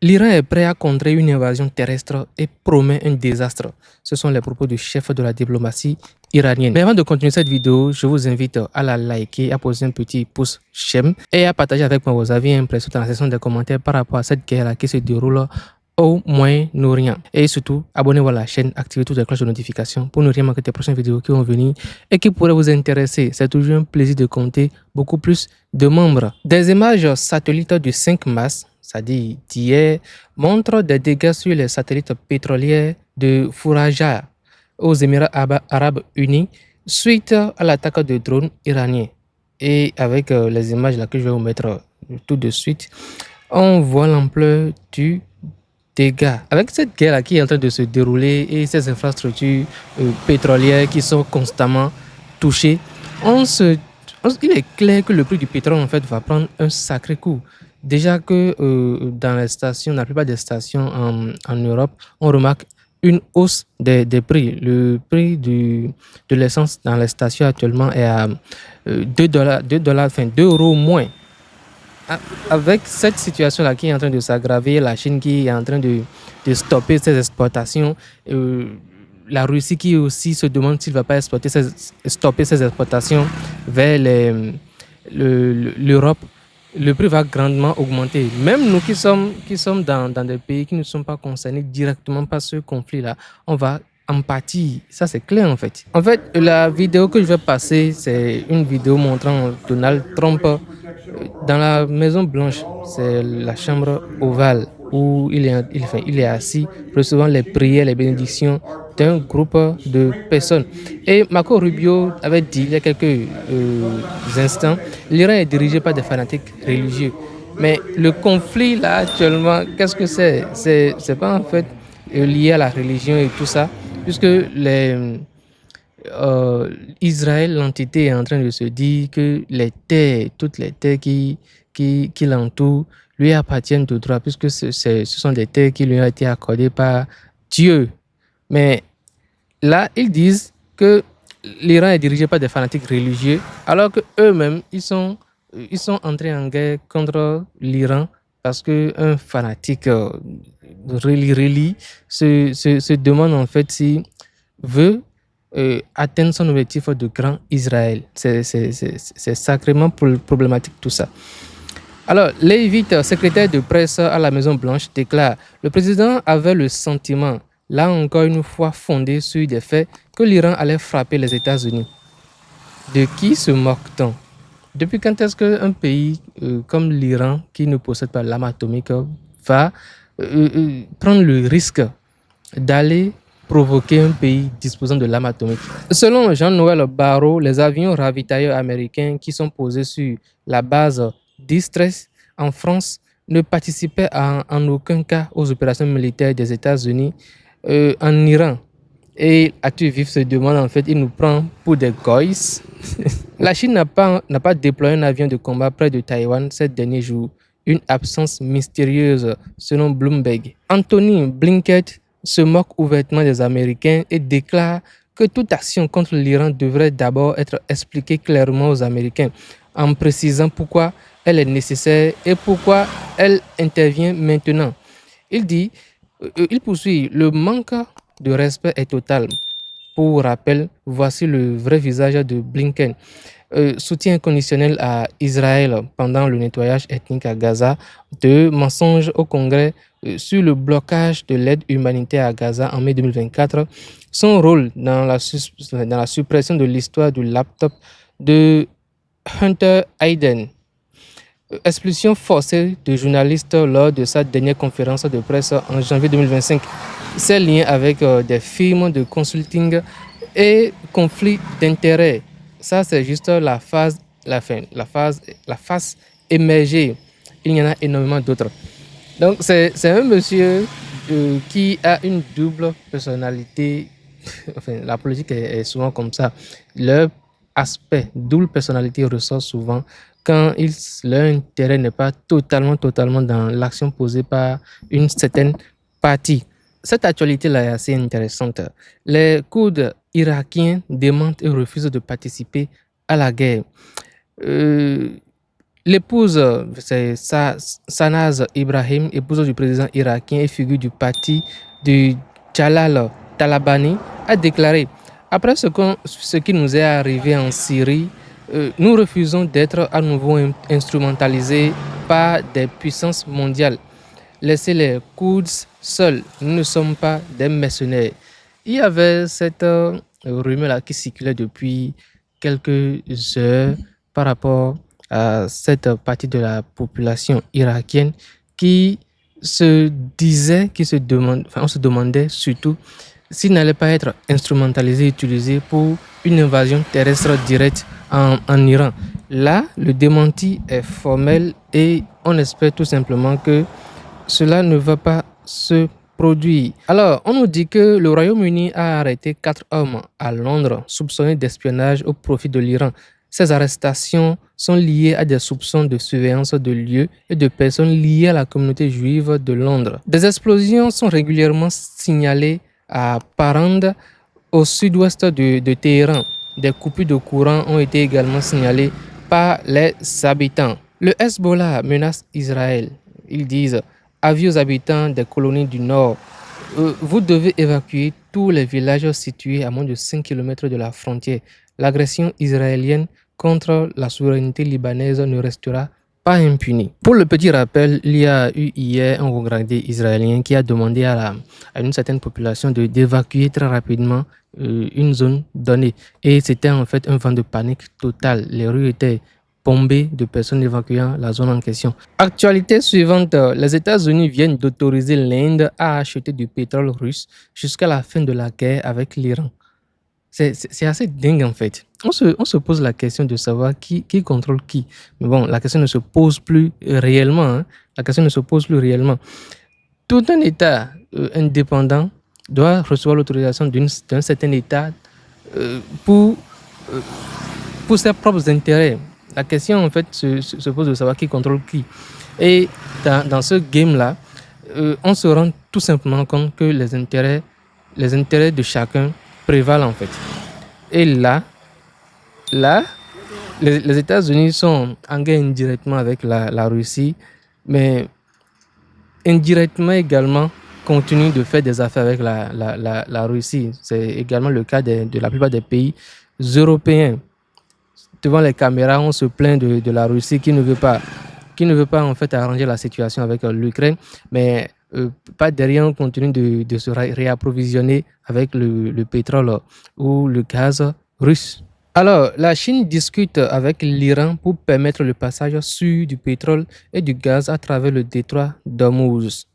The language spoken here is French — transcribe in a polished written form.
L'Iran est prêt à contrer une invasion terrestre et promet un désastre. Ce sont les propos du chef de la diplomatie iranienne. Mais avant de continuer cette vidéo, je vous invite à la liker, à poser un petit pouce j'aime et à partager avec moi vos avis et impressions dans la section des commentaires par rapport à cette guerre qui se déroule au Moyen-Orient. Et surtout, abonnez-vous à la chaîne, activez toutes les cloches de notification pour ne rien manquer des prochaines vidéos qui vont venir et qui pourraient vous intéresser. C'est toujours un plaisir de compter beaucoup plus de membres. Des images satellites du 5 mars, c'est-à-dire d'hier, montrent des dégâts sur les satellites pétroliers de Fouraja aux Émirats arabes unis suite à l'attaque de drones iraniens. Et avec les images là que je vais vous mettre tout de suite, on voit l'ampleur du dégâts. Avec cette guerre qui est en train de se dérouler et ces infrastructures pétrolières qui sont constamment touchées, il est clair que le prix du pétrole en fait va prendre un sacré coup. Déjà que dans les stations, la plupart des stations en Europe, on remarque une hausse des prix. Le prix de l'essence dans les stations actuellement est à 2 $, enfin 2 euros moins. Avec cette situation-là qui est en train de s'aggraver, la Chine qui est en train de stopper ses exportations, la Russie qui aussi se demande s'il ne va pas stopper ses exportations vers l'Europe, le prix va grandement augmenter. Même nous qui sommes dans des pays qui ne sont pas concernés directement par ce conflit-là, on va en pâtir. Ça, c'est clair en fait. En fait, la vidéo que je vais passer, c'est une vidéo montrant Donald Trump dans la Maison Blanche. C'est la chambre ovale où il est assis, recevant les prières, les bénédictions d'un groupe de personnes. Et Marco Rubio avait dit il y a quelques instants, l'Iran est dirigé par des fanatiques religieux. Mais le conflit là actuellement, qu'est-ce que c'est? C'est pas en fait lié à la religion et tout ça, puisque Israël, l'entité, est en train de se dire que les terres, toutes les terres qui l'entourent, lui appartiennent de droit, puisque ce sont des terres qui lui ont été accordées par Dieu. Mais là, ils disent que l'Iran est dirigé par des fanatiques religieux, alors qu'eux-mêmes, ils sont entrés en guerre contre l'Iran parce qu'un fanatique se demande en fait s'il veut atteindre son objectif de grand Israël. C'est sacrément problématique tout ça. Alors, Leavitt, secrétaire de presse à la Maison-Blanche, déclare « Le président avait le sentiment, là encore une fois fondé sur des faits, que l'Iran allait frapper les États-Unis. » De qui se moque-t-on? Depuis quand est-ce qu'un pays comme l'Iran, qui ne possède pas l'arme atomique, va prendre le risque d'aller provoquer un pays disposant de l'arme atomique? Selon Jean-Noël Barrot, les avions ravitailleurs américains qui sont posés sur la base d'Istress en France ne participaient en aucun cas aux opérations militaires des États-Unis en Iran. Et Actu Vif se demande en fait, il nous prend pour des goys. La Chine n'a pas déployé un avion de combat près de Taïwan ces derniers jours. Une absence mystérieuse selon Bloomberg. Anthony Blinken se moque ouvertement des Américains et déclare que toute action contre l'Iran devrait d'abord être expliquée clairement aux Américains, en précisant pourquoi elle est nécessaire et pourquoi elle intervient maintenant. Il poursuit, le manque de respect est total. Pour rappel, voici le vrai visage de Blinken. Soutien inconditionnel à Israël pendant le nettoyage ethnique à Gaza, de mensonges au Congrès sur le blocage de l'aide humanitaire à Gaza en mai 2024, son rôle dans la suppression de l'histoire du laptop de Hunter Biden, expulsion forcée de journalistes lors de sa dernière conférence de presse en janvier 2025, ses liens avec des firmes de consulting et conflits d'intérêts. Ça, c'est juste la phase émergée. Il y en a énormément d'autres. Donc, c'est un monsieur qui a une double personnalité. Enfin, la politique est souvent comme ça. Leur aspect double personnalité ressort souvent quand leur intérêt n'est pas totalement dans l'action posée par une certaine partie. Cette actualité-là est assez intéressante. Les Kurdes irakiens démentent et refusent de participer à la guerre. L'épouse, c'est Sanaz Ibrahim, épouse du président irakien et figure du parti de Jalal Talabani, a déclaré: après ce qui nous est arrivé en Syrie, nous refusons d'être à nouveau instrumentalisés par des puissances mondiales. Laissez les Kurdes seuls, nous ne sommes pas des mercenaires. Il y avait cette rumeur-là qui circulait depuis quelques heures par rapport à cette partie de la population irakienne qui se disait, on se demandait surtout s'il n'allait pas être instrumentalisé, utilisé pour une invasion terrestre directe en Iran. Là, le démenti est formel et on espère tout simplement que cela ne va pas se produire. Alors, on nous dit que le Royaume-Uni a arrêté 4 hommes à Londres soupçonnés d'espionnage au profit de l'Iran. Ces arrestations sont liées à des soupçons de surveillance de lieux et de personnes liées à la communauté juive de Londres. Des explosions sont régulièrement signalées à Parand, au sud-ouest de Téhéran. Des coupures de courant ont été également signalées par les habitants. Le Hezbollah menace Israël. Ils disent: avis aux habitants des colonies du Nord, vous devez évacuer tous les villages situés à moins de 5 km de la frontière. L'agression israélienne contre la souveraineté libanaise ne restera pas impunie. Pour le petit rappel, il y a eu hier un regardé israélien qui a demandé à une certaine population d'évacuer très rapidement une zone donnée. Et c'était en fait un vent de panique totale. Les rues étaient bombées de personnes évacuant la zone en question. Actualité suivante, les États-Unis viennent d'autoriser l'Inde à acheter du pétrole russe jusqu'à la fin de la guerre avec l'Iran. C'est assez dingue en fait. On se pose la question de savoir qui contrôle qui. Mais bon, la question ne se pose plus réellement. Hein. La question ne se pose plus réellement. Tout un État indépendant doit recevoir l'autorisation d'un certain État pour ses propres intérêts. La question, en fait, se pose de savoir qui contrôle qui. Et dans ce game-là, on se rend tout simplement compte que les intérêts de chacun prévalent, en fait. Et là les États-Unis sont en guerre indirectement avec la Russie, mais indirectement également continuent de faire des affaires avec la Russie. C'est également le cas de la plupart des pays européens. Devant les caméras, on se plaint de la Russie qui ne veut pas en fait arranger la situation avec l'Ukraine, mais pas derrière on continue de se réapprovisionner avec le pétrole ou le gaz russe. Alors, la Chine discute avec l'Iran pour permettre le passage sûr du pétrole et du gaz à travers le détroit d'Ormuz.